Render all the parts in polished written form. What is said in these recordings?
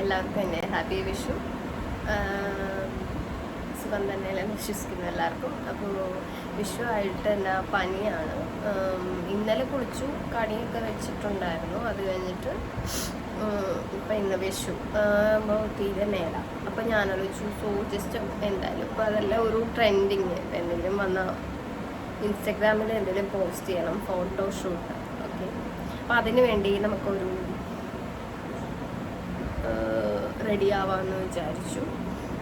എല്ലാവർക്കും എൻ്റെ ഹാപ്പി വിഷു. സുഖം തന്നെയല്ലേ വിശ്വസിക്കുന്നു എല്ലാവർക്കും. അപ്പോൾ വിഷു ആയിട്ട് എന്നാ പനിയാണ്. ഇന്നലെ കുളിച്ചു, കണിയൊക്കെ വെച്ചിട്ടുണ്ടായിരുന്നു. അത് കഴിഞ്ഞിട്ട് ഇപ്പം ഇന്ന് വിഷു അപ്പോൾ തീരെ മേല. അപ്പോൾ ഞാനാലോചിച്ചു ജസ്റ്റ് എന്തായാലും ഇപ്പോൾ അതെല്ലാം ഒരു ട്രെൻഡിങ്, എന്തെങ്കിലും വന്നാൽ ഇൻസ്റ്റഗ്രാമിൽ എന്തെങ്കിലും പോസ്റ്റ് ചെയ്യണം, ഫോട്ടോഷൂട്ട്. ഓക്കെ, അപ്പോൾ അതിന് വേണ്ടി നമുക്കൊരു റെഡി ആവാമെന്ന് വിചാരിച്ചു.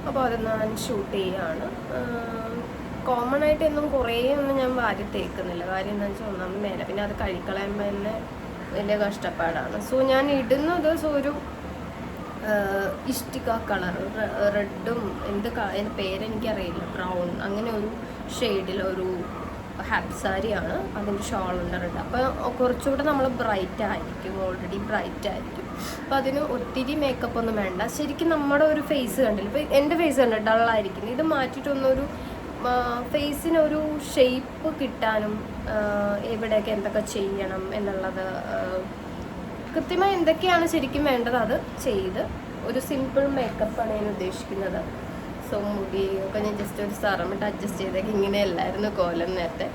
അപ്പോൾ അത് ഞാൻ ഷൂട്ട് ചെയ്യുകയാണ്. കോമൺ ആയിട്ട് എന്നും കുറേ ഒന്നും ഞാൻ വാരി തേക്കുന്നില്ല. കാര്യം എന്താണെന്ന് വെച്ചാൽ ഒന്നാമത് മേലെ, പിന്നെ അത് കഴിക്കളയുമ്പോൾ തന്നെ വലിയ കഷ്ടപ്പാടാണ്. സോ ഞാൻ ഇടുന്നത് ഒരു ഇഷ്ടിക കളർ, റെഡും എൻ്റെ പേരെനിക്കറിയില്ല, ബ്രൗൺ, അങ്ങനെ ഒരു ഷെയ്ഡിലൊരു ഹാപ്പി സാരിയാണ്. അതിൻ്റെ ഷോളുണ്ട് റെഡ്. അപ്പോൾ കുറച്ചുകൂടെ നമ്മൾ ബ്രൈറ്റ് ആയിരിക്കും, ഓൾറെഡി ബ്രൈറ്റ് ആയിരിക്കും. അപ്പോൾ അതിന് ഒത്തിരി മേക്കപ്പ് ഒന്നും വേണ്ട. ശരിക്കും നമ്മുടെ ഒരു ഫേസ് കണ്ടില്ല, ഇപ്പോൾ എൻ്റെ ഫേസ് കണ്ട ഡള്ളായിരിക്കും. ഇത് മാറ്റിയിട്ടൊന്നൊരു ഫേസിനൊരു ഷേപ്പ് കിട്ടാനും എവിടെയൊക്കെ എന്തൊക്കെ ചെയ്യണം എന്നുള്ളത് കൃത്യമായി എന്തൊക്കെയാണ് ശരിക്കും വേണ്ടത് അത് ചെയ്ത് ഒരു സിമ്പിൾ മേക്കപ്പാണ് ഞാൻ ഉദ്ദേശിക്കുന്നത്. സോ മുടിയൊക്കെ ഞാൻ ജസ്റ്റ് ഒരു സറമിട്ട് അഡ്ജസ്റ്റ് ചെയ്തേക്ക്. ഇങ്ങനെയല്ലായിരുന്നു കോലം നേരത്തെ.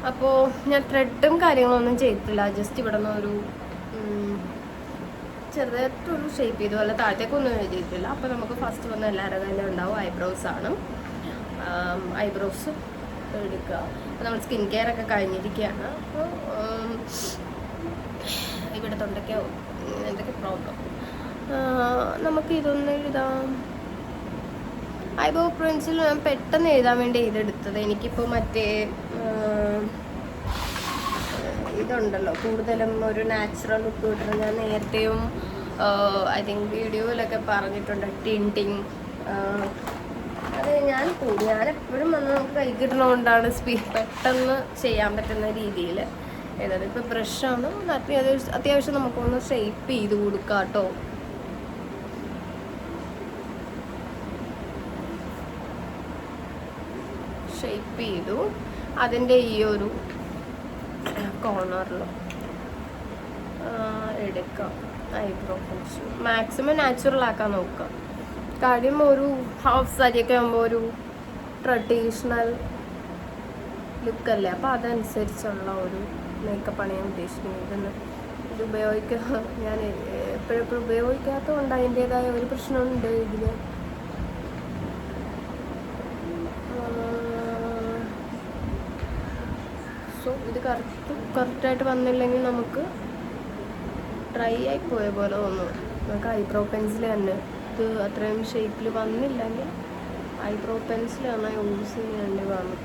അപ്പോൾ ഞാൻ ത്രെഡും കാര്യങ്ങളൊന്നും ചെയ്തിട്ടില്ല. ജസ്റ്റ് ഇവിടെ നിന്ന് ഒരു ചെറുതായിട്ടൊരു ഷേപ്പ് ചെയ്തു, അല്ല താഴത്തേക്കൊന്നും ചെയ്തിട്ടില്ല. അപ്പോൾ നമുക്ക് ഫസ്റ്റ് വന്ന് എല്ലാവരുടെ കയ്യിലും ഉണ്ടാവും ഐബ്രോസാണ്. ഐബ്രോസ് എടുക്കുക. അപ്പോൾ നമ്മൾ സ്കിൻ കെയർ ഒക്കെ കഴിഞ്ഞിരിക്കുകയാണ്. അപ്പോൾ ഇവിടെ തൊണ്ടയ്ക്കോ എന്തൊക്കെ പ്രോബ്ലം, നമുക്ക് ഇതൊന്ന് എഴുതാം. ഐബ്രോ പെൻസിൽ ഞാൻ പെട്ടെന്ന് എഴുതാൻ വേണ്ടി ഇതെടുത്തത്. എനിക്കിപ്പോൾ മറ്റേ ഇതുണ്ടല്ലോ, കൂടുതലും ഒരു നാച്ചുറൽ ലുക്ക് കിട്ടുന്നത്. ഞാൻ നേരത്തെയും ഐ തിങ്ക് വീഡിയോയിലൊക്കെ പറഞ്ഞിട്ടുണ്ട്, ടിൻറ്റിങ്. അത് ഞാനെപ്പോഴും വന്ന് നമുക്ക് കൈ കിട്ടണതുകൊണ്ടാണ് പെട്ടെന്ന് ചെയ്യാൻ പറ്റുന്ന രീതിയിൽ ഏതായാലും. ഇപ്പോൾ ബ്രഷാണ്, അത്യാവശ്യം നമുക്കൊന്ന് ഷേപ്പ് ചെയ്ത് കൊടുക്കാം കേട്ടോ. ഷേപ്പ് ചെയ്തു. അതിൻ്റെ ഈ ഒരു കോർണറിൽ എടുക്കാം ഐബ്രോ പെൻസിൽ. മാക്സിമം നാച്ചുറൽ ആക്കാൻ നോക്കാം. കാര്യം ഒരു ഹാഫ് സാരിയൊക്കെ ആകുമ്പോൾ ഒരു ട്രഡീഷണൽ ലുക്കല്ലേ. അപ്പോൾ അതനുസരിച്ചുള്ള ഒരു മേക്കപ്പാണ് ഞാൻ ഉദ്ദേശിക്കുന്നത്. ഇത് ഞാൻ എപ്പോഴെപ്പോഴും ഉപയോഗിക്കാത്തത് കൊണ്ട് അതിൻ്റേതായ ഒരു പ്രശ്നമുണ്ട് ഇതിൽ. സോ ഇത് കറക്റ്റായിട്ട് വന്നില്ലെങ്കിൽ നമുക്ക് ഡ്രൈ ആയി പോയ പോലെ തോന്നും. നമുക്ക് ഐബ്രോ പെൻസിൽ തന്നെ ഇത് അത്രയും ഷേപ്പിൽ വന്നില്ലെങ്കിൽ ഐബ്രോ പെൻസിലാണ് യൂസ് ചെയ്യേണ്ടി വന്നു.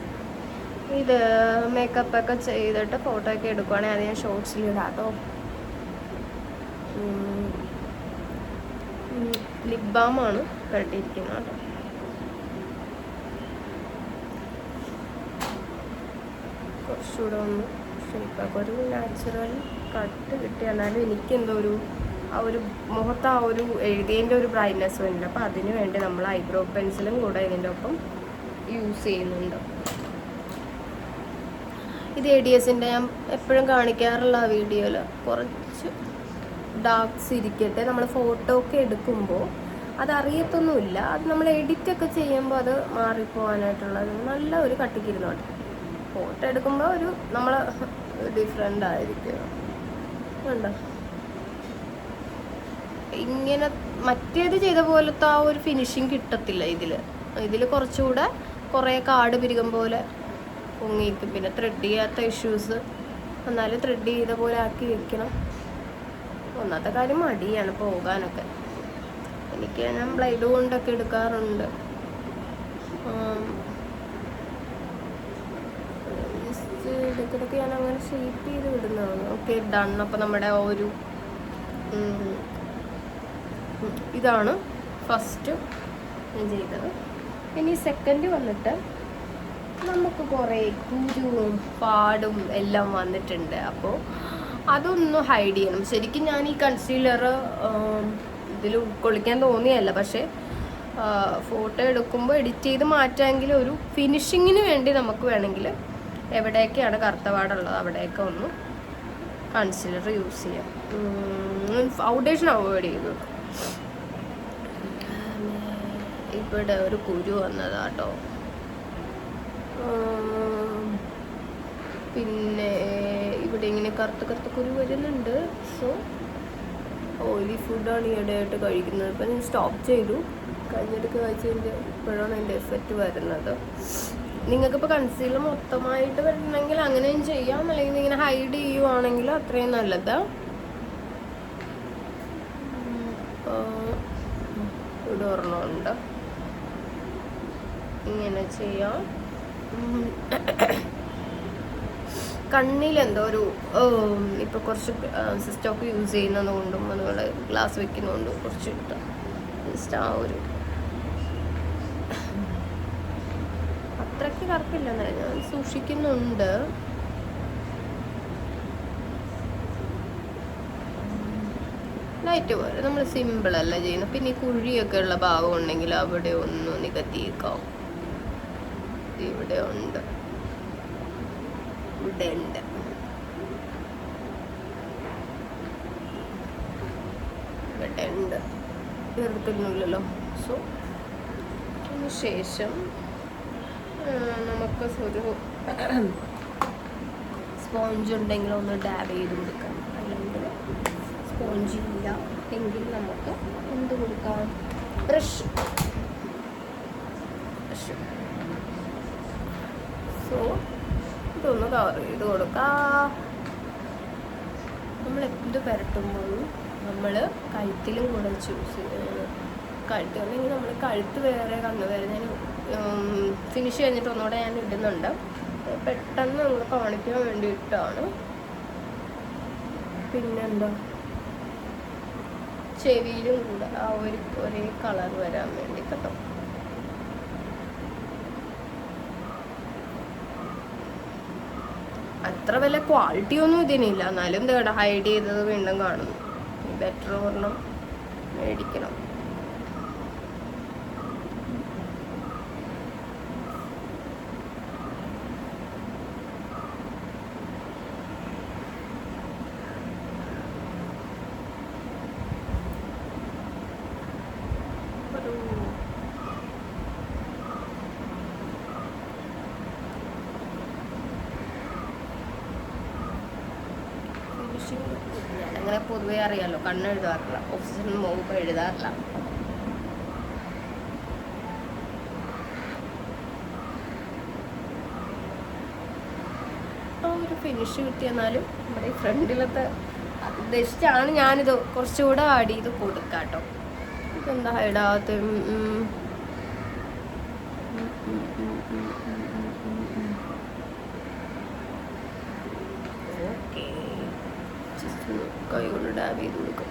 ഇത് മേക്കപ്പൊക്കെ ചെയ്തിട്ട് ഫോട്ടോ ഒക്കെ എടുക്കുവാണെങ്കിൽ അത് ഞാൻ ഷോർട്സിലിടാം കേട്ടോ. ലിപ് ബാമാണ് കെട്ടിയിരിക്കുന്നത് കേട്ടോ. കുറച്ചുകൂടെ ഒന്ന് ഷേപ്പാക്കും. ഒരു നാച്ചുറൽ കട്ട് കിട്ടി. എന്നാലും എനിക്കെന്തോ ആ ഒരു മുഖത്ത് ആ ഒരു എഴുതിയതിൻ്റെ ഒരു ബ്രൈറ്റ്നെസ് വരുന്നുണ്ട്. അപ്പോൾ അതിന് വേണ്ടി നമ്മൾ ഐബ്രോ പെൻസിലും കൂടെ ഇതിൻ്റെ ഒപ്പം യൂസ് ചെയ്യുന്നുണ്ട്. ഇത് ADSൻ്റെ ഞാൻ എപ്പോഴും കാണിക്കാറുള്ള വീഡിയോയിൽ കുറച്ച് ഡാർക്സ് ഇരിക്കട്ടെ. നമ്മൾ ഫോട്ടോ ഒക്കെ എടുക്കുമ്പോൾ അതറിയത്തൊന്നുമില്ല. അത് നമ്മൾ എഡിറ്റൊക്കെ ചെയ്യുമ്പോൾ അത് മാറിപ്പോകാനായിട്ടുള്ളത് നല്ല ഒരു കട്ടിക്കിരുന്നോട്ടെ. ഫോട്ടോ എടുക്കുമ്പോൾ ഒരു നമ്മൾ ഡിഫറെൻ്റ് ആയിരിക്കും. ഉണ്ടോ ഇങ്ങനെ മറ്റേത് ചെയ്ത പോലത്തെ ആ ഒരു ഫിനിഷിങ് കിട്ടത്തില്ല ഇതിൽ കുറച്ചുകൂടെ കുറേ കാട് പിരികം പോലെ പൊങ്ങിയിരിക്കും. പിന്നെ ത്രെഡ് ചെയ്യാത്ത ഇഷ്യൂസ്, എന്നാലും ത്രെഡ് ചെയ്ത പോലെ ആക്കി വെക്കണം. ഒന്നാമത്തെ കാര്യം മടിയാണ് പോകാനൊക്കെ. ഞാൻ ബ്ലൈഡ് കൊണ്ടൊക്കെ എടുക്കാറുണ്ട്. ഇടയ്ക്കിടയ്ക്ക് ഞാൻ അങ്ങനെ ഷേപ്പ് ചെയ്ത് വിടുന്നതാണ്. Okay, done. അപ്പോൾ നമ്മുടെ ഒരു ഇതാണ് ഫസ്റ്റ് ഞാൻ ചെയ്തത്. ഇനി സെക്കൻഡ് വന്നിട്ട് നമുക്ക് കുറേ കുരുവും പാടും എല്ലാം വന്നിട്ടുണ്ട്. അപ്പോൾ അതൊന്ന് ഹൈഡ് ചെയ്യണം. ശരിക്കും ഞാൻ ഈ കൺസീലർ ഇതിൽ ഉൾക്കൊള്ളിക്കാൻ തോന്നിയല്ല, പക്ഷേ ഫോട്ടോ എടുക്കുമ്പോൾ എഡിറ്റ് ചെയ്ത് മാറ്റാമെങ്കിൽ ഒരു ഫിനിഷിങ്ങിന് വേണ്ടി നമുക്ക് വേണമെങ്കിൽ എവിടെയൊക്കെയാണ് കറുത്തപാടുള്ളത് അവിടെയൊക്കെ ഒന്ന് കൺസീലർ യൂസ് ചെയ്യാം. ഫൗണ്ടേഷൻ അവോയ്ഡ് ചെയ്തു. ഇവിടെ ഒരു കുരു വന്നതാട്ടോ. പിന്നെ ഇവിടെ ഇങ്ങനെ കറുത്ത കുരു വരുന്നുണ്ട്. സോ ഓയിലി ഫുഡാണ് ഈയിടെയായിട്ട് കഴിക്കുന്നത്. ഇപ്പം ഞാൻ സ്റ്റോപ്പ് ചെയ്തു. കഴിഞ്ഞിടയ്ക്ക് കഴിച്ചതിൻ്റെ ഇപ്പോഴാണ് അതിൻ്റെ എഫക്റ്റ് വരുന്നത്. നിങ്ങൾക്കിപ്പോൾ കൺസീലർ മൊത്തമായിട്ട് വരണമെങ്കിൽ അങ്ങനെയും ചെയ്യാം, അല്ലെങ്കിൽ ഇങ്ങനെ ഹൈഡ് ചെയ്യുവാണെങ്കിൽ അത്രയും നല്ലത്. ഇവിടെ ഒരെണ്ണമുണ്ട്, ഇങ്ങനെ ചെയ്യാം. കണ്ണിലെന്തോ ഒരു ഇപ്പോൾ കുറച്ച് സിസ്റ്റോക്ക് യൂസ് ചെയ്യുന്നത് കൊണ്ടും അതുപോലെ ഗ്ലാസ് വെക്കുന്നതുകൊണ്ടും കുറച്ച് ഇട്ടാൽ ജസ്റ്റ് ആ ഒരു അത്രയ്ക്ക് കറക്കില്ല, ഞാൻ സൂക്ഷിക്കുന്നുണ്ട്. ലൈറ്റ് പോലെ നമ്മൾ സിമ്പിളല്ല ചെയ്യുന്നത്. പിന്നെ ഈ കുഴിയൊക്കെ ഉള്ള ഭാഗം ഉണ്ടെങ്കിൽ അവിടെ ഒന്ന് നികത്തിയേക്കാം. ഇവിടെ ഉണ്ട്, ഇവിടെ ഉണ്ട്. ഇവിടെ ഉണ്ട്, തീർക്കുന്നില്ലല്ലോ. സോ അതിന് ശേഷം നമുക്ക് ഒരു സ്പോഞ്ച് ഉണ്ടെങ്കിൽ ഒന്ന് ഡാബ് ചെയ്ത് കൊടുക്കാം. അല്ലെങ്കിൽ സ്പോഞ്ച് ഇല്ല എങ്കിൽ നമുക്ക് എന്ത് കൊടുക്കാം? ബ്രഷ്. സോ ഇതൊന്ന് കവർ ചെയ്ത് കൊടുക്കാം. നമ്മൾ എന്ത് പുരട്ടുമ്പോഴും നമ്മൾ കഴുത്തിലും കൂടെ ചൂസ് ചെയ്ത്, കഴുത്ത് അല്ലെങ്കിൽ നമ്മൾ കഴുത്ത് വേറെ കണ്ണ് വേറെ. ഞാൻ ഫിനിഷ് കഴിഞ്ഞിട്ട് ഒന്നുകൂടെ ഞാൻ ഇടുന്നുണ്ട്, പെട്ടെന്ന് നമ്മൾ കാണിക്കാൻ വേണ്ടിയിട്ടാണ്. പിന്നെന്താ, ചെവിയിലും കൂടെ ആ ഒരേ കളർ വരാൻ വേണ്ടി കേട്ടോ. അത്ര വലിയ ക്വാളിറ്റി ഒന്നും ഇതിനില്ല, എന്നാലും ഇതേടെ ഹൈഡ് ചെയ്തത് വീണ്ടും കാണുന്നു. ബെറ്റർ ഒരെണ്ണം മേടിക്കണം. ഞാനങ്ങനെ പൊതുവെ അറിയാമല്ലോ, കണ്ണെഴുതാറില്ല, ഓഫീസിൽ പോകുമ്പോൾ എഴുതാറില്ല. ഒരു ഫിനിഷ് കിട്ടിയെന്നാലും നമ്മുടെ ഈ ഫ്രണ്ടിലത്തെ ഉദ്ദേശിച്ചാണ് ഞാനിത് കുറച്ചുകൂടെ ആഡ് ചെയ്ത് കൊടുക്കാം കേട്ടോ. ഇതെന്താ ഇടാത്ത? ഓക്കെ, കൈ കൊണ്ട് ഡാബ് ചെയ്ത് കൊടുക്കും.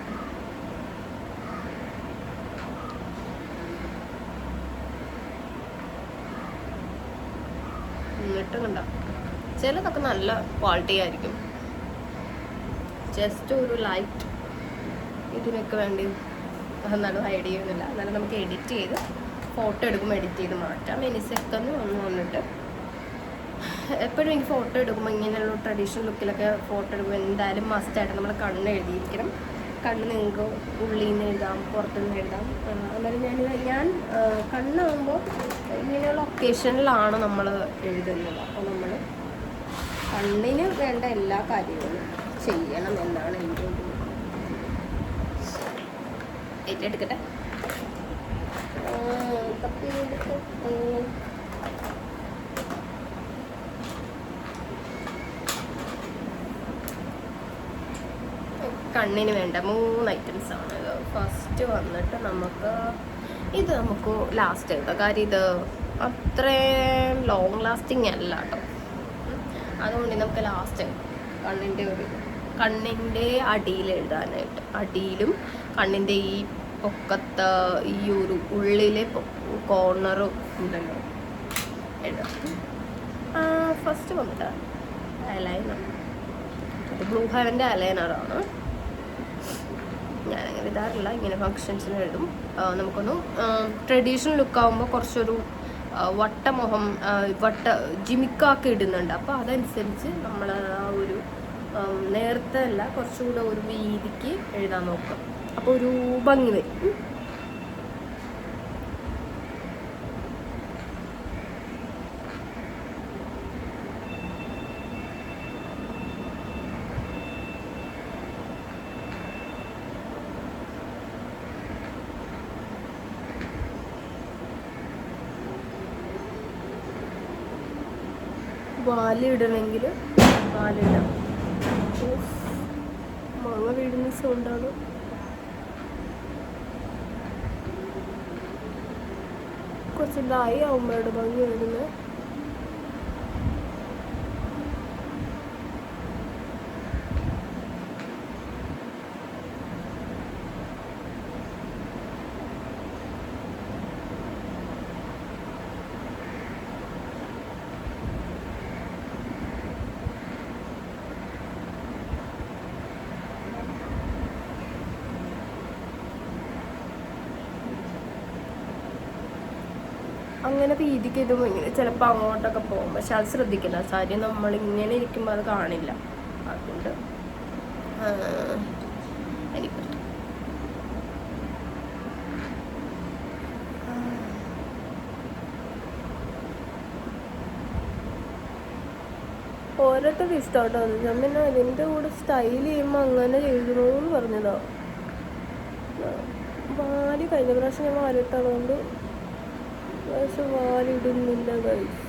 എന്നിട്ട് കണ്ട ചിലതൊക്കെ നല്ല ക്വാളിറ്റി ആയിരിക്കും. ജസ്റ്റ് ഒരു ലൈറ്റ് ഇതിനൊക്കെ വേണ്ടി എന്നാലും ഹൈഡ് ചെയ്യുന്നില്ല. എന്നാലും നമുക്ക് എഡിറ്റ് ചെയ്ത് ഫോട്ടോ എടുക്കുമ്പോൾ എഡിറ്റ് ചെയ്ത് മാറ്റാം. ഇനി സെക്കൻഡ് വന്നിട്ട് എപ്പോഴും എനിക്ക് ഫോട്ടോ എടുക്കുമ്പോൾ ഇങ്ങനെയുള്ള ട്രഡീഷണൽ ലുക്കിലൊക്കെ ഫോട്ടോ എടുക്കുമ്പോൾ എന്തായാലും മസ്റ്റായിട്ട് നമ്മൾ കണ്ണ് എഴുതിയിരിക്കണം. കണ്ണ് നിങ്ങൾക്ക് ഉള്ളിൽ നിന്ന് എഴുതാം, പുറത്തുനിന്ന് എഴുതാം. അന്നേരം ഞാൻ കണ്ണാകുമ്പോൾ ഇങ്ങനെയുള്ള ഒക്കേഷനിലാണ് നമ്മൾ എഴുതുന്നത്. അപ്പോൾ നമ്മൾ കണ്ണിന് വേണ്ട എല്ലാ കാര്യങ്ങളും ചെയ്യണം എന്നാണ് എൻ്റെ ഒരു ഏറ്റെടുക്കട്ടെ. കണ്ണിന് വേണ്ട 3 ഐറ്റംസ് ആണ്. ഫസ്റ്റ് വന്നിട്ട് നമുക്ക് ലാസ്റ്റ് എഴുതാം. കാര്യം ഇത് അത്രയും ലോങ് ലാസ്റ്റിംഗ് അല്ല കേട്ടോ. അതുകൊണ്ട് നമുക്ക് ലാസ്റ്റ് കണ്ണിൻ്റെ അടിയിൽ എഴുതാനായിട്ട്, അടിയിലും കണ്ണിൻ്റെ ഈ പൊക്കത്ത് ഈ ഒരു ഉള്ളിലെ കോർണറും ഉണ്ടല്ലോ എഴുതാം. ഫസ്റ്റ് വന്നിട്ട് അലൈനർ. ഇത് ബ്ലൂ ഹെവൻ്റെ അലൈനറാണ്. ഞാനങ്ങനെ ഇടാറില്ല, ഇങ്ങനെ ഫങ്ഷൻസിന് എഴുതും. നമുക്കൊന്ന് ട്രഡീഷണൽ ലുക്കാവുമ്പോൾ കുറച്ചൊരു വട്ടമുഖം ജിമിക്കാക്കി ഇടുന്നുണ്ട്. അപ്പോൾ അതനുസരിച്ച് നമ്മൾ ആ ഒരു നേരത്തെ അല്ല കുറച്ചുകൂടെ ഒരു വീതിക്ക് എഴുതാൻ നോക്കാം. അപ്പോൾ ഒരു ഭംഗി വരും. വാലിടണമെങ്കിൽ വാലിടാം. മാങ്ങ വീടുന്ന സൗണ്ടാണ്. കുറച്ചില്ലായി അമ്മയുടെ ഭംഗി വരുന്നത്. അങ്ങനെ വീതിക്ക് ഇതും ഇങ്ങനെ ചിലപ്പോൾ അങ്ങോട്ടൊക്കെ പോകും. പക്ഷെ അത് ശ്രദ്ധിക്കില്ല. സാരി നമ്മളിങ്ങനെ ഇരിക്കുമ്പോൾ അത് കാണില്ല. അതുകൊണ്ട് എനിക്ക് ഓരോരുത്തർ ഇഷ്ടമായിട്ടോ. ഞാൻ പിന്നെ അതിൻ്റെ കൂടെ സ്റ്റൈൽ ചെയ്യുമ്പോൾ അങ്ങനെ ചെയ്തോന്ന് പറഞ്ഞതാ. വാരി കഴിഞ്ഞ പ്രാവശ്യം ഞാൻ വാലിട്ടതുകൊണ്ട് പക്ഷെ വാലിടുന്നില്ല ഗൈസ്.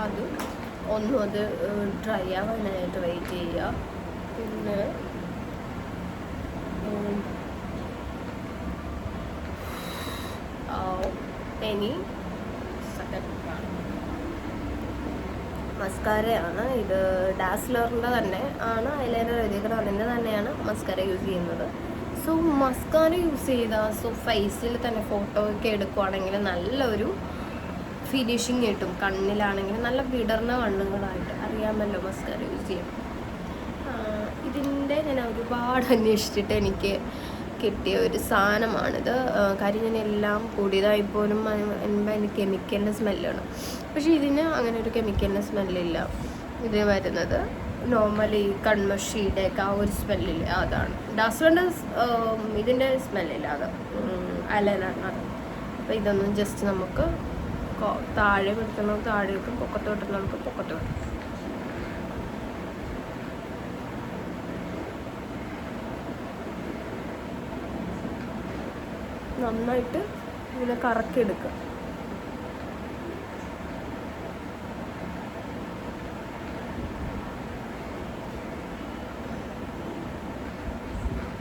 അത് ഒന്നും അത് ഡ്രൈ ആവാനായിട്ട് വെയിറ്റ് ചെയ്യുക. പിന്നെ ഇനി മസ്കാരയാണ്. ഇത് ഡാസ്ലറിൻ്റെ തന്നെ ആണ് ഐലൈനർ എഴുതിയത്. അതിൻ്റെ തന്നെയാണ് മസ്കാര യൂസ് ചെയ്യുന്നത്. സോ മസ്കാര യൂസ് ചെയ്താൽ ഫേസിൽ തന്നെ ഫോട്ടോ ഒക്കെ എടുക്കുവാണെങ്കിൽ നല്ലൊരു ഫിനിഷിങ് കിട്ടും. കണ്ണിലാണെങ്കിൽ നല്ല വിടർന്ന കണ്ണുകളായിട്ട് അറിയാമല്ലോ മസ്കാര യൂസ് ചെയ്യും. ഇതിൻ്റെ ഞാൻ ഒരുപാട് അന്വേഷിച്ചിട്ട് എനിക്ക് കിട്ടിയ ഒരു സാധനമാണിത്. കാര്യം ഞാൻ എല്ലാം കൂടിയതായിപ്പോലും അതിന് കെമിക്കലിൻ്റെ സ്മെല്ലാണ്. പക്ഷേ ഇതിന് അങ്ങനെ ഒരു കെമിക്കലിൻ്റെ സ്മെല്ലില്ല. ഇതിന് വരുന്നത് നോർമലി കൺമഷിയുടെ ഒക്കെ ആ ഒരു സ്മെല്ലില്ല, അതാണ്. ഡാസ്ലറിൻ്റെ ഇതിൻ്റെ സ്മെല്ലില്ല, അത് അലൈനറിനത്. അപ്പോൾ ഇതൊന്നും ജസ്റ്റ് നമുക്ക് താഴെ കിട്ടുന്നത് താഴെ കിട്ടും, പൊക്കത്ത് കിട്ടുന്നവർക്ക് പൊക്കത്ത് കിട്ടും. നന്നായിട്ട് ഇങ്ങനെ കറക്കിയെടുക്കുക.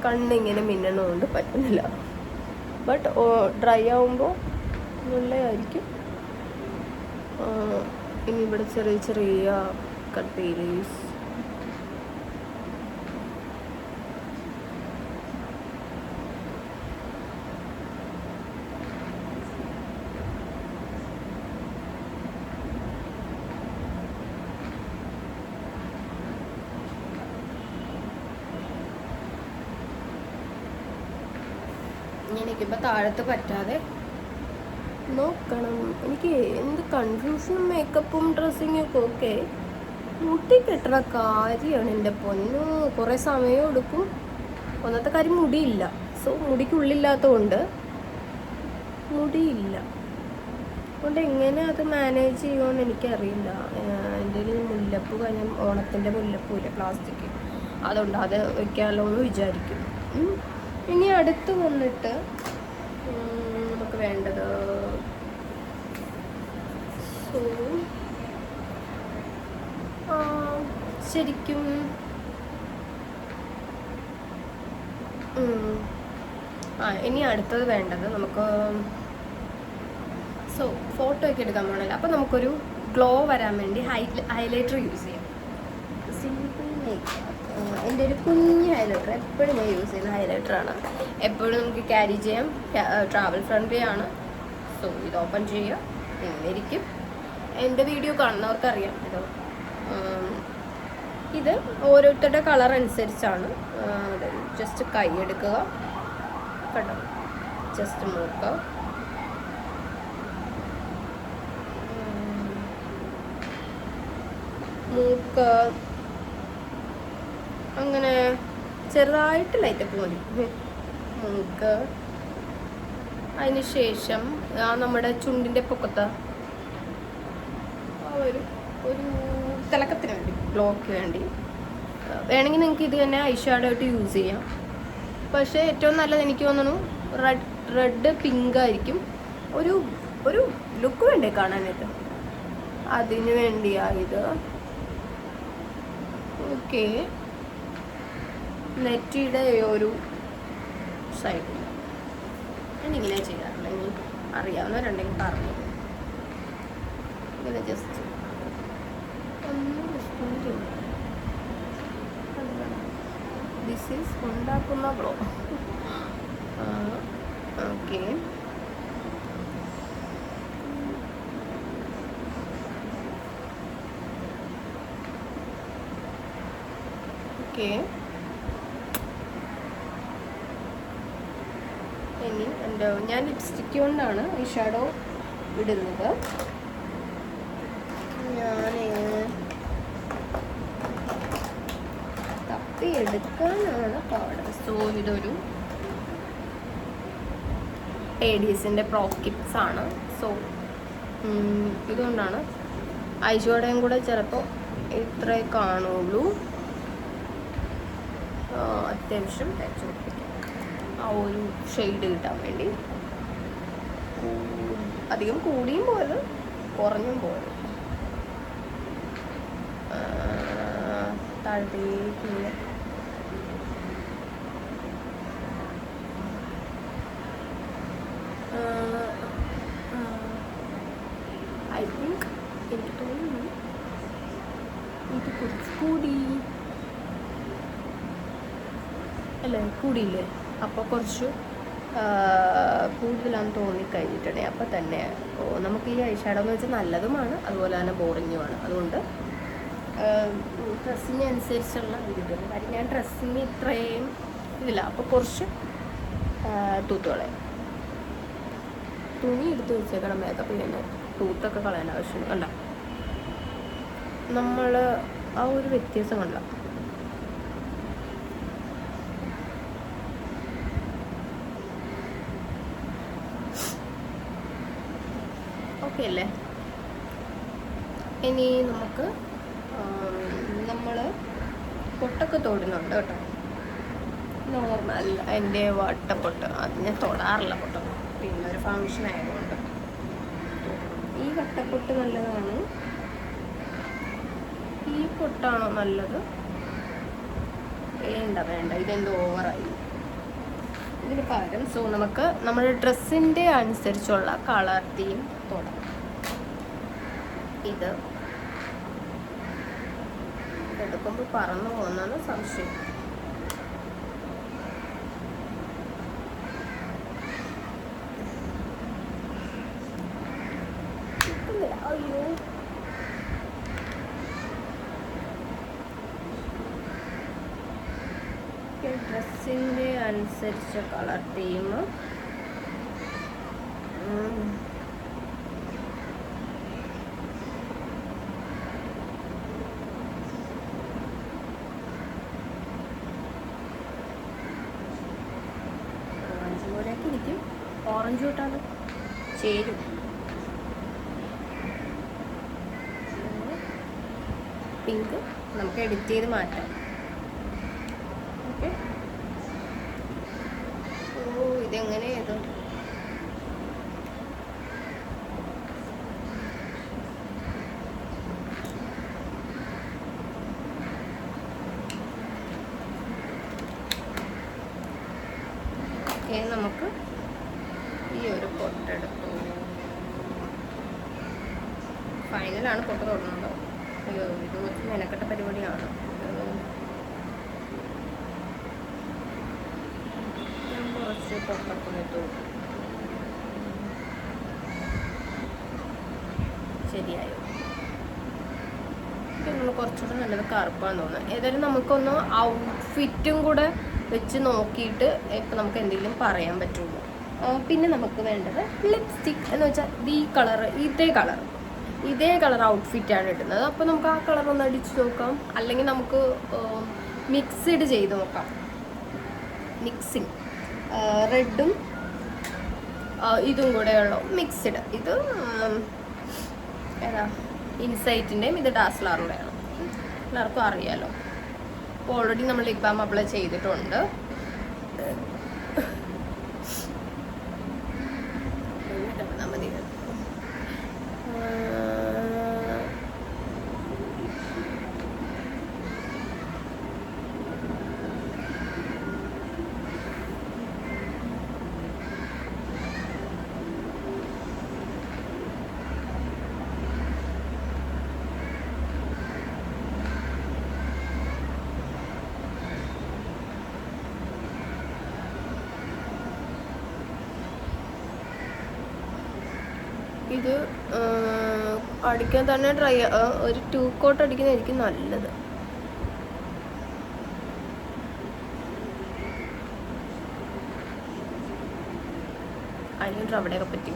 കണ്ണിങ്ങനെ മിന്നണോണ്ട് പറ്റുന്നില്ല. ബട്ട് ഡ്രൈ ആവുമ്പോൾ നല്ലതായിരിക്കും. ഇനി ഇവിടെ ചെറിയ ചെറിയ കട്ട് പീലീസ് ഇങ്ങനെ ഇരിക്കുമ്പോൾ താഴത്ത് പറ്റാതെ നോക്കണം. എനിക്ക് എന്ത് കൺഫ്യൂഷനും മേക്കപ്പും ഡ്രസ്സിങ്ങും ഒക്കെ ഓക്കെ. മുടി കെട്ടണ കാര്യമാണ് എൻ്റെ പൊന്നു. കുറേ സമയം എടുക്കും. ഒന്നത്തെ കാര്യം മുടിയില്ല. സോ മുടിക്കുള്ളില്ലാത്തതുകൊണ്ട് മുടിയില്ല. അതുകൊണ്ട് എങ്ങനെ അത് മാനേജ് ചെയ്യുമെന്ന് എനിക്കറിയില്ല. എൻ്റെ ഒരു മുല്ലപ്പൂ കഴിഞ്ഞ ഓണത്തിൻ്റെ മുല്ലപ്പൂല്ലേ പ്ലാസ്റ്റിക്, അതുകൊണ്ട് അത് വെക്കാമല്ലോ എന്ന് വിചാരിക്കും. ഇനി അടുത്ത് വന്നിട്ട് നമുക്ക് വേണ്ടത് ശരിക്കും ഇനി അടുത്തത് വേണ്ടത് നമുക്ക് ഫോട്ടോ ഒക്കെ എടുക്കാൻ പോകണല്ലോ. അപ്പോൾ നമുക്കൊരു ഗ്ലോ വരാൻ വേണ്ടി ഹൈലൈറ്റർ യൂസ് ചെയ്യാം. Simple makeup. എൻ്റെ ഒരു കുഞ്ഞ് ഹൈലൈറ്റർ എപ്പോഴും ഞാൻ യൂസ് ചെയ്യുന്ന ഹൈലൈറ്ററാണ്. എപ്പോഴും നമുക്ക് ക്യാരി ചെയ്യാം, ട്രാവൽ ഫ്രണ്ട്ലി ആണ്. സോ ഇത് ഓപ്പൺ ചെയ്യുക, ഇരിക്കും. എൻ്റെ വീഡിയോ കാണുന്നവർക്കറിയാം ഇത് ഓരോരുത്തരുടെ കളർ അനുസരിച്ചാണ്. ജസ്റ്റ് കൈ എടുക്കുക കേട്ടോ, ജസ്റ്റ് മൂക്ക്, അങ്ങനെ ചെറുതായിട്ട് ലൈറ്റപ്പ് മതി നമുക്ക്. അതിന് ശേഷം നമ്മുടെ ചുണ്ടിൻ്റെ പൊക്കത്ത് ഒരു തിളക്കത്തിന് വേണ്ടി, ഗ്ലോക്ക് വേണ്ടി വേണമെങ്കിൽ നിങ്ങൾക്ക് ഇത് തന്നെ ഐ ഷാഡോ ആയിട്ട് യൂസ് ചെയ്യാം. പക്ഷേ ഏറ്റവും നല്ലത് എനിക്ക് തോന്നുന്നു റെഡ് പിങ്ക് ആയിരിക്കും. ഒരു ലുക്ക് വേണ്ടേ കാണാനായിട്ട്, അതിന് വേണ്ടിയായത്. ഓക്കെ, നെറ്റിയുടെ ഒരു സൈഡിൽ ഞാനിങ്ങനെ ചെയ്യാറില്ല. ഇനി അറിയാവുന്നവരുണ്ടെങ്കിൽ പറഞ്ഞു. ഇങ്ങനെ ജസ്റ്റ് ദിസ് ഈസ് ഉണ്ടാക്കുന്ന ബ്ലോ. Okay, okay. ഇനി ഞാൻ ലിപ്സ്റ്റിക്ക് കൊണ്ടാണ് ഈ ഷാഡോ ഇടുന്നത്. ഞാൻ തപ്പി എടുക്കാനാണ് പാട്. സോ ഇതൊരു ഏഡീസിൻ്റെ പ്രോ കിറ്റ്സ് ആണ്. സോ ഇതുകൊണ്ടാണ് ഐ ഷാഡോയും കൂടെ ചിലപ്പോൾ ഇത്രേ കാണുള്ളൂ. അത്യാവശ്യം തേച്ച് പിടിപ്പിക്കാം ആ ഒരു ഷെയ്ഡ് കിട്ടാൻ വേണ്ടി. അധികം കൂടിയും പോലെ കുറഞ്ഞും പോലെ താഴത്തേക്ക്. ഐ തിങ്ക് എനിക്ക് തോന്നുന്നു ഇത് കുറച്ചുകൂടി അല്ലേ, കൂടിയില്ലേ? അപ്പോൾ കുറച്ച് കൂടുതലാണെന്ന് തോന്നിക്കഴിഞ്ഞിട്ടുണ്ടെങ്കിൽ അപ്പോൾ തന്നെ നമുക്ക് ഈ ഐ ഷാഡോ എന്ന് വെച്ചാൽ നല്ലതുമാണ്, അതുപോലെ തന്നെ ബോറിങ്ങുമാണ്. അതുകൊണ്ട് ഡ്രസ്സിന് അനുസരിച്ചുള്ള ഇത്. കാര്യം ഞാൻ ഡ്രസ്സിന് ഇത്രയും ഇതില്ല. അപ്പോൾ കുറച്ച് തൂത്തുകളെ തുണി എടുത്ത് വെച്ചേക്കണം മേക്കപ്പ് ചെയ്യുന്നത്. തൂത്തൊക്കെ കളയാൻ ആവശ്യം കണ്ട. നമ്മൾ ആ ഒരു വ്യത്യാസം കണ്ട. ഓക്കെ അല്ലേ? ഇനി നമുക്ക് നമ്മൾ പൊട്ടൊക്കെ തൊടുന്നുണ്ട് കേട്ടോ. നോർമൽ എൻ്റെ വട്ടപ്പൊട്ട് അത് ഞാൻ തൊടാറില്ല പൊട്ട്, പിന്നെ ഒരു ഫങ്ഷൻ ആയതുകൊണ്ട്. ഈ വട്ടപ്പൊട്ട് നല്ലതാണ്. ഈ പൊട്ടാണോ നല്ലത്? വേണ്ട ഇതെന്തോ ഓവറായി. ഇതിന് പകരം നമുക്ക് നമ്മുടെ ഡ്രസ്സിൻ്റെ അനുസരിച്ചുള്ള കളർ തീം തൊടാം. ഇത് എടുക്കുമ്പോൾ പറന്നു പോകുന്നതാണ് സംശയം. അയ്യോ, ഡ്രസ്സിൻ്റെ അനുസരിച്ച് കളർ തീം. ഇരിക്കും. ഓറഞ്ച് തൊട്ടാണ് ചേരും. പിങ്ക് നമുക്ക് എഡിറ്റ് ചെയ്ത് മാറ്റാം. ഓക്കെ. ഓ, ഇതെങ്ങനെ ഏതോ നമുക്ക് ഈ ഒരു പൊട്ടെടുത്തു. ഫൈനലാണ് പൊട്ട് തൊടുന്നത്. അയ്യോ, ഇത് കുറച്ച് മെനക്കെട്ട പരിപാടിയാണ്. ഞാൻ കുറച്ച് പൊട്ടൊക്കെ ഇട്ടു. ശരിയായോ? നമ്മൾ കുറച്ചുകൂടെ നല്ലത് കറുപ്പാന്ന് തോന്നുന്നത്. ഏതായാലും നമുക്കൊന്ന് ഔട്ട്ഫിറ്റും കൂടെ വെച്ച് നോക്കിയിട്ട് ഇപ്പം നമുക്ക് എന്തെങ്കിലും പറയാൻ പറ്റുള്ളൂ. പിന്നെ നമുക്ക് വേണ്ടത് ലിപ്സ്റ്റിക് എന്ന് വെച്ചാൽ ഇതേ കളർ ഔട്ട്ഫിറ്റാണ് ഇടുന്നത്. അപ്പോൾ നമുക്ക് ആ കളർ ഒന്ന് അടിച്ച് നോക്കാം. അല്ലെങ്കിൽ നമുക്ക് മിക്സ്ഡ് ചെയ്ത് നോക്കാം. മിക്സിങ് റെഡും ഇതും കൂടെയുള്ള മിക്സ്ഡ്. ഇത് ഏതാ ഇൻസൈറ്റിൻ്റെയും ഇത് ഡാസ്ലറിൻ്റെയാണ്, എല്ലാവർക്കും അറിയാലോ. അപ്പോൾ ഓൾറെഡി നമ്മൾ ലിപ് ബാം അപ്ലൈ ചെയ്തിട്ടുണ്ട്. ഇത് അടിക്കാൻ തന്നെ ഒരു 2 കോട്ട് അടിക്കുന്നതായിരിക്കും നല്ലത്. അതിന് അവിടെയൊക്കെ പറ്റി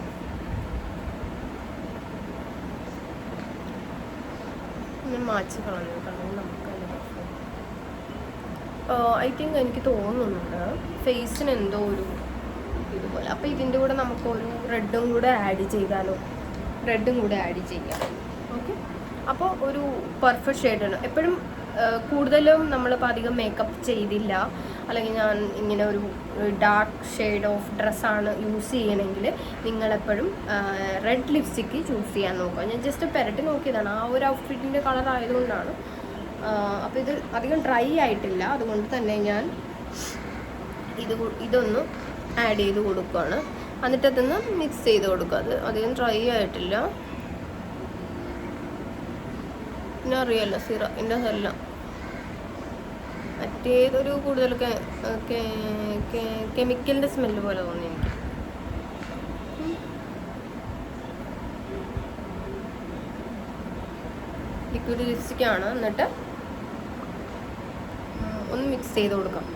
മാച്ച് കളഞ്ഞു നമുക്ക് ഐ തിങ്ക് എനിക്ക് തോന്നുന്നുണ്ട് ഫേസിന് എന്തോ ഒരു ഇതുപോലെ. അപ്പോൾ ഇതിൻ്റെ കൂടെ നമുക്കൊരു റെഡും കൂടെ ആഡ് ചെയ്താലോ? റെഡും കൂടെ ആഡ് ചെയ്യാം. ഓക്കെ, അപ്പോൾ ഒരു പെർഫെക്റ്റ് ഷെയ്ഡാണ്. എപ്പോഴും കൂടുതലും നമ്മളിപ്പോൾ അധികം മേക്കപ്പ് ചെയ്തില്ല, അല്ലെങ്കിൽ ഞാൻ ഇങ്ങനെ ഒരു ഡാർക്ക് ഷെയ്ഡ് ഓഫ് ഡ്രസ്സാണ് യൂസ് ചെയ്യണമെങ്കിൽ നിങ്ങളെപ്പോഴും റെഡ് ലിപ്സ്റ്റിക്ക് ചൂസ് ചെയ്യാൻ നോക്കുക. ഞാൻ ജസ്റ്റ് പെരട്ടി നോക്കിയതാണ്, ആ ഒരു ഔട്ട്ഫിറ്റിൻ്റെ കളർ ആയതുകൊണ്ടാണ്. അപ്പോൾ ഇത് അധികം ഡ്രൈ ആയിട്ടില്ല, അതുകൊണ്ട് തന്നെ ഞാൻ ഇതൊന്ന് ആഡ് ചെയ്ത് കൊടുക്കുകയാണ്. എന്നിട്ട് അതൊന്ന് മിക്സ് ചെയ്ത് കൊടുക്കുക. അത് അധികം ഡ്രൈ ആയിട്ടില്ല. പിന്നെ അറിയാമല്ലോ സിറപ്പിൻ്റെ എല്ലാം മറ്റേതൊരു കൂടുതലൊക്കെ കെമിക്കലിൻ്റെ സ്മെല്ല് പോലെ തോന്നി എനിക്ക്. ലിക്വിഡ് ലിപ്സ്റ്റിക്കാണ്. എന്നിട്ട് ഒന്ന് മിക്സ് ചെയ്ത് കൊടുക്കാം.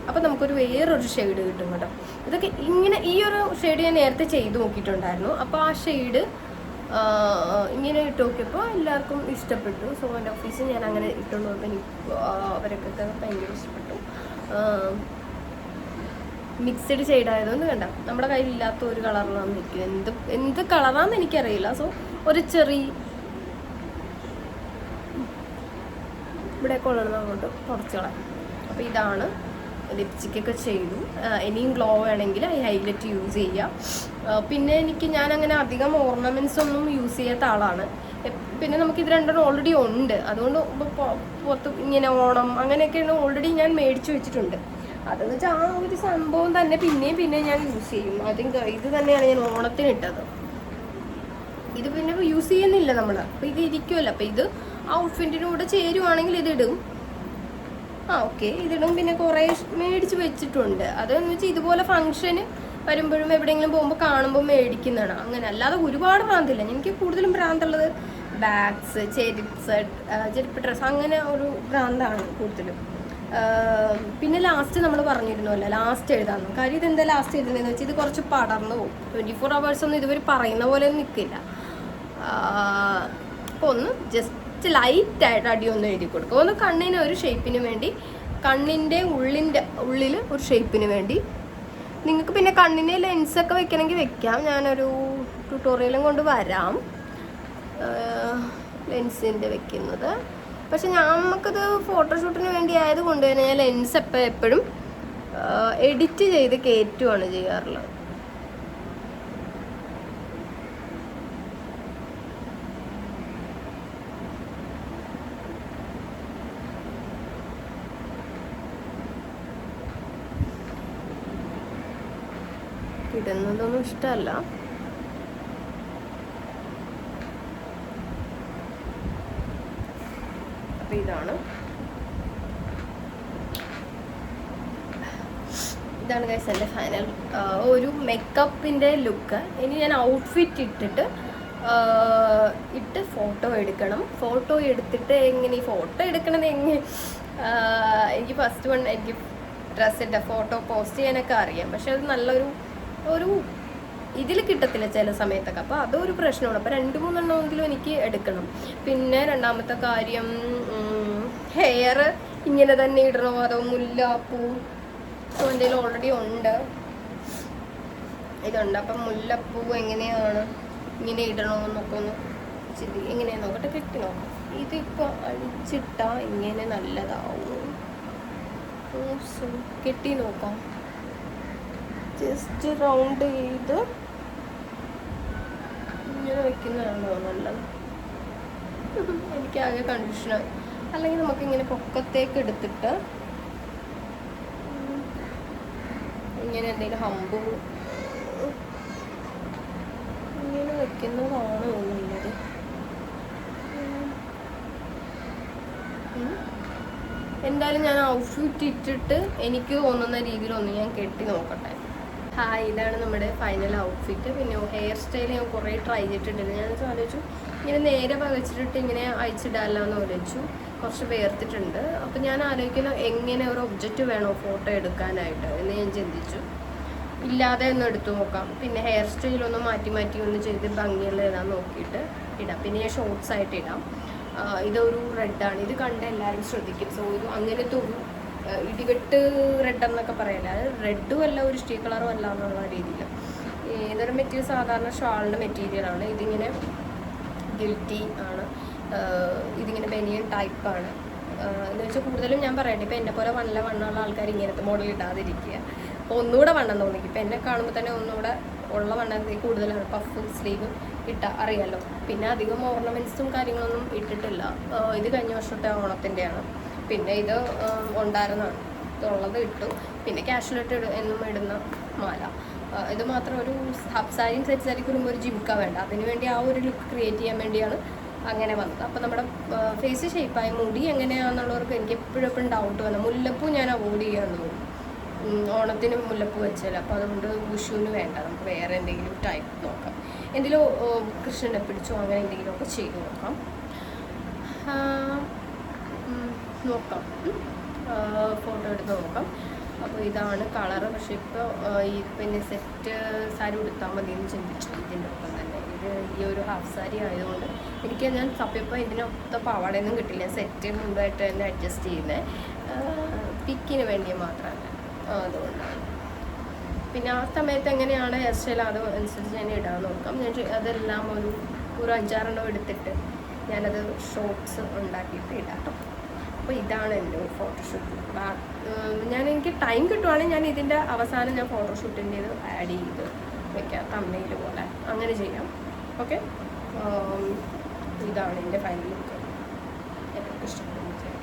അപ്പോൾ നമുക്കൊരു വേറൊരു ഷെയ്ഡ് കിട്ടും കേട്ടോ. ഇതൊക്കെ ഇങ്ങനെ ഈ ഒരു ഷെയ്ഡ് ഞാൻ നേരത്തെ ചെയ്ത് നോക്കിയിട്ടുണ്ടായിരുന്നു. അപ്പോൾ ആ ഷെയ്ഡ് ഇങ്ങനെ ഇട്ട് നോക്കിയപ്പോൾ എല്ലാവർക്കും ഇഷ്ടപ്പെട്ടു. സോ എൻ്റെ ഓഫീസിൽ ഞാൻ അങ്ങനെ ഇട്ടുകൊണ്ട് വന്ന് അവരൊക്കെ ഭയങ്കര ഇഷ്ടപ്പെട്ടു. മിക്സഡ് ഷെയ്ഡ് ആയതുകൊണ്ട് കണ്ട നമ്മുടെ കയ്യിലില്ലാത്ത ഒരു കളറിലാണ് നിൽക്കുന്നത്. എന്ത് കളറാണെന്ന് എനിക്കറിയില്ല. സോ ഒരു ചെറിയ ഇവിടെ കൊള്ളണം അങ്ങോട്ട് കുറച്ച് കളർ. അപ്പോൾ ഇതാണ് ലിപ്സ്റ്റിക്കൊക്കെ ചെയ്തു. ഇനിയും ഗ്ലോ വേണമെങ്കിൽ ഈ ഹൈലൈറ്റ് യൂസ് ചെയ്യാം. പിന്നെ ഞാൻ അങ്ങനെ അധികം ഓർണമെൻറ്റ്സ് ഒന്നും യൂസ് ചെയ്യാത്ത ആളാണ്. പിന്നെ നമുക്കിത് രണ്ടെണ്ണം ഓൾറെഡി ഉണ്ട്. അതുകൊണ്ട് പുറത്ത് ഇങ്ങനെ ഓണം അങ്ങനെയൊക്കെയാണ് ഓൾറെഡി ഞാൻ മേടിച്ച് വെച്ചിട്ടുണ്ട്. അതെന്ന് വെച്ചാൽ ആ ഒരു സംഭവം തന്നെ പിന്നെയും ഞാൻ യൂസ് ചെയ്യും. ഇത് തന്നെയാണ് ഞാൻ ഓണത്തിന് ഇട്ടത്. ഇത് പിന്നെ യൂസ് ചെയ്യുന്നില്ല നമ്മൾ. അപ്പോൾ ഇത് ഇരിക്കുമല്ലോ. അപ്പോൾ ഇത് ഔട്ട്ഫിറ്റിനൂടെ ചേരുവാണെങ്കിൽ ഇതിടും. ഓക്കെ, ഇതിടും. പിന്നെ കുറേ മേടിച്ച് വെച്ചിട്ടുണ്ട്. അതെന്ന് വെച്ചാൽ ഇതുപോലെ ഫംഗ്ഷന് വരുമ്പോഴും എവിടെയെങ്കിലും പോകുമ്പോൾ കാണുമ്പോൾ മേടിക്കുന്നതാണ്. അങ്ങനെ അല്ലാതെ ഒരുപാട് ഭ്രാന്തില്ല. എനിക്ക് കൂടുതലും ഭ്രാന്തുള്ളത് ബാഗ്സ്, ചെരുപ്പ് ഡ്രസ്സ്, അങ്ങനെ ഒരു ഭ്രാന്താണ് കൂടുതലും. പിന്നെ ലാസ്റ്റ് നമ്മൾ പറഞ്ഞിരുന്നല്ലോ ലാസ്റ്റ് എഴുതാമെന്ന്. കാര്യം ഇതെന്താ ലാസ്റ്റ് എഴുതുന്നതെന്ന് വെച്ചാൽ ഇത് കുറച്ച് പടർന്നു പോകും. 24 hours ഒന്നും ഇതുവരെ പറയുന്ന പോലെ ഒന്നും നിൽക്കില്ല. അപ്പോൾ ഒന്ന് ജസ്റ്റ് ലൈറ്റായിട്ട് അടിയൊന്ന് എഴുതി കൊടുക്കുക. ഒന്ന് കണ്ണിന് ഒരു ഷേപ്പിന് വേണ്ടി, കണ്ണിൻ്റെ ഉള്ളിൽ ഒരു ഷേപ്പിന് വേണ്ടി. നിങ്ങൾക്ക് പിന്നെ കണ്ണിന് ലെൻസൊക്കെ വെക്കണമെങ്കിൽ വെക്കാം. ഞാനൊരു ട്യൂട്ടോറിയലും കൊണ്ട് വരാം ലെൻസിൻ്റെ വെക്കുന്നത്. പക്ഷെ നമുക്കത് ഫോട്ടോഷൂട്ടിന് വേണ്ടി ആയതുകൊണ്ട് തന്നെ ഞാൻ ലെൻസ് എപ്പോഴും എഡിറ്റ് ചെയ്ത് കയറ്റുകയാണ് ചെയ്യാറുള്ളത്. ഇടുന്നതൊന്നും ഇഷ്ടമല്ല. അപ്പം ഇതാണ് ഗൈസ് എൻ്റെ ഫൈനൽ ഒരു മേക്കപ്പിൻ്റെ ലുക്ക്. ഇനി ഞാൻ ഔട്ട്ഫിറ്റ് ഇട്ട് ഫോട്ടോ എടുക്കണം. ഫോട്ടോ എടുത്തിട്ട് എങ്ങനെ ഫോട്ടോ എടുക്കണത് എനിക്ക് ഫസ്റ്റ് എനിക്ക് ഡ്രസ്സിൻ്റെ ഫോട്ടോ പോസ്റ്റ് ചെയ്യാനൊക്കെ അറിയാം. പക്ഷെ അത് നല്ലൊരു ഇതിൽ കിട്ടത്തില്ല ചില സമയത്തൊക്കെ. അപ്പോൾ അതൊരു പ്രശ്നമാണ്. അപ്പോൾ 2-3 എണ്ണമെങ്കിലും എനിക്ക് എടുക്കണം. പിന്നെ രണ്ടാമത്തെ കാര്യം ഹെയർ ഇങ്ങനെ തന്നെ ഇടണോ അതോ മുല്ലപ്പൂ? എൻ്റെ കയ്യിൽ ഓൾറെഡി ഉണ്ട്, ഇതുണ്ട്. അപ്പം മുല്ലപ്പൂ എങ്ങനെയാണ്, ഇങ്ങനെ ഇടണമെന്നൊക്കെ ഒന്ന് എങ്ങനെയാ നോക്കട്ടെ, കെട്ടി നോക്കാം. ഇതിപ്പോൾ അഴിച്ചിട്ടാ ഇങ്ങനെ നല്ലതാവും. കെട്ടി നോക്കാം. ജസ്റ്റ് റൗണ്ട് ചെയ്ത് ഇങ്ങനെ വെക്കുന്നതാണോ നല്ലത്? എനിക്കാകെ കൺഫ്യൂഷനായി. അല്ലെങ്കിൽ നമുക്കിങ്ങനെ പൊക്കത്തേക്ക് എടുത്തിട്ട് ഇങ്ങനെ എന്തെങ്കിലും ഹമ്പ് ഇങ്ങനെ വെക്കുന്നതാണോ നല്ലത്? എന്തായാലും ഞാൻ ഔട്ട്ഫിറ്റ് ഇട്ടിട്ട് എനിക്ക് തോന്നുന്ന രീതിയിലൊന്ന് ഞാൻ കെട്ടി നോക്കട്ടെ. ഹായ്, ഇതാണ് നമ്മുടെ ഫൈനൽ ഔട്ട്ഫിറ്റ്. പിന്നെ ഹെയർ സ്റ്റൈൽ ഞാൻ കുറേ ട്രൈ ചെയ്തിട്ടുണ്ടായിരുന്നു. ഞാൻ ആലോചിച്ചു ഇങ്ങനെ നേരെ പകച്ചിട്ട് ഇങ്ങനെ അയച്ചിടാമല്ലോ എന്ന് ആലോചിച്ചു. കുറച്ച് വേർത്തിട്ടുണ്ട്. അപ്പം ഞാൻ ആലോചിക്കുന്നു എങ്ങനെ ഒരു ഒബ്ജക്റ്റ് വേണോ ഫോട്ടോ എടുക്കാനായിട്ട് എന്ന് ഞാൻ ചിന്തിച്ചു. ഇല്ലാതെ ഒന്ന് എടുത്തു നോക്കാം. പിന്നെ ഹെയർ സ്റ്റൈലൊന്ന് മാറ്റി മാറ്റി ഒന്ന് ചെയ്ത് ഭംഗിയുള്ള ഇടാൻ നോക്കിയിട്ട് ഇടാം. പിന്നെ ഞാൻ ഷോർട്സ് ആയിട്ട് ഇടാം. ഇതൊരു റെഡാണ്, ഇത് കണ്ട് എല്ലാവരും ശ്രദ്ധിക്കും. സോ ഇത് അങ്ങനത്തെ ഒരു ഇടിവെട്ട് റെഡ് എന്നൊക്കെ പറയില്ല, അത് റെഡും അല്ല ഒരു സ്റ്റീ കളറും അല്ല എന്നുള്ള രീതിയിൽ. ഇതൊരു മെറ്റീരിയൽ സാധാരണ ഷാളിൻ്റെ മെറ്റീരിയലാണ്. ഇതിങ്ങനെ ഗിൽറ്റി ആണ്, ഇതിങ്ങനെ ബനിയൻ ടൈപ്പാണ്. എന്ന് വെച്ചാൽ കൂടുതലും ഞാൻ പറയട്ടെ, ഇപ്പം എന്നെ പോലെ വണ്ണമുള്ള ആൾക്കാർ ഇങ്ങനത്തെ മോഡൽ ഇടാതിരിക്കുക. അപ്പോൾ ഒന്നുകൂടെ വണ്ണം തോന്നി. ഇപ്പം എന്നെ കാണുമ്പോൾ തന്നെ ഒന്നുകൂടെ ഉള്ള വണ്ണത്തിൽ കൂടുതലാണ്. പഫ് സ്ലീവ് ഇട്ട അറിയാമല്ലോ. പിന്നെ അധികം ഓർണമെൻറ്റ്സും കാര്യങ്ങളൊന്നും ഇട്ടിട്ടില്ല. ഇത് കഴിഞ്ഞ വർഷത്തെ ഓണത്തിൻ്റെയാണ്. പിന്നെ ഇത് ഉണ്ടായിരുന്നതാണ്, ഇതുള്ളത് ഇട്ടു. പിന്നെ ക്യാഷ്വലായിട്ട് എന്നും ഇടുന്ന മാല. ഇത് മാത്രം ഒരു ഹാഫ് സാരിയും സെറ്റ് സാരിക്ക് വരുമ്പോൾ ഒരു ജിംക്ക വേണ്ട, അതിന് വേണ്ടി ആ ഒരു ലുക്ക് ക്രിയേറ്റ് ചെയ്യാൻ വേണ്ടിയാണ് അങ്ങനെ വന്നത്. അപ്പോൾ നമ്മുടെ ഫേസ് ഷേപ്പായി മുടി എങ്ങനെയാണെന്നുള്ളവർക്ക് എനിക്ക് എപ്പോഴും ഡൗട്ട് വന്നു. മുല്ലപ്പൂ ഞാൻ അവോയ്ഡ് ചെയ്യാൻ തോന്നും, ഓണത്തിന് മുല്ലപ്പൂ വെച്ചാൽ. അപ്പോൾ അതുകൊണ്ട് വിഷുവിന് വേണ്ട, നമുക്ക് വേറെ എന്തെങ്കിലും ടൈപ്പ് നോക്കാം. എന്തെങ്കിലും കൃഷ്ണനെ പിടിച്ചോ അങ്ങനെ എന്തെങ്കിലുമൊക്കെ ചെയ്ത് നോക്കാം. ഫോട്ടോ എടുത്ത് നോക്കാം. അപ്പോൾ ഇതാണ് കളറ്. പക്ഷേ ഇപ്പോൾ ഈ പിന്നെ സെറ്റ് സാരി ഉടുത്താൽ മതി എന്ന് ചിന്തിച്ചു. ഇതിൻ്റെ ഒപ്പം തന്നെ ഇത് ഈ ഒരു ഹാഫ് സാരി ആയതുകൊണ്ട് എനിക്ക് ഞാൻ തപ്പിയപ്പോൾ ഇതിനൊത്ത പാവാടയൊന്നും കിട്ടില്ല. സെറ്റ് മുമ്പായിട്ട് തന്നെ അഡ്ജസ്റ്റ് ചെയ്യുന്നത് പിക്കിന് വേണ്ടി മാത്രമല്ല, അതുകൊണ്ടാണ്. പിന്നെ ആ സമയത്ത് എങ്ങനെയാണ് ഹെയർ സ്റ്റൈൽ അത് അനുസരിച്ച് ഞാൻ ഇടാൻ നോക്കാം. ഞാൻ അതെല്ലാം ഒരു 5-6 എടുത്തിട്ട് ഞാനത് ഷോർട്സ് ഉണ്ടാക്കിയിട്ട് ഇടാം കേട്ടോ. അപ്പോൾ ഇതാണ് എൻ്റെ ഒരു ഫോട്ടോഷൂട്ട്. ഞാൻ എനിക്ക് ടൈം കിട്ടുവാണെങ്കിൽ ഞാൻ ഇതിൻ്റെ അവസാനം ഞാൻ ഫോട്ടോഷൂട്ടിൻ്റെ ഇത് ആഡ് ചെയ്ത് വെക്കാം, തമ്മയിൽ പോലെ അങ്ങനെ ചെയ്യാം. ഓക്കെ, ഇതാണ് എൻ്റെ ഫൈനൽ ലുക്ക്. എല്ലാവർക്കും ഇഷ്ടപ്പെടും.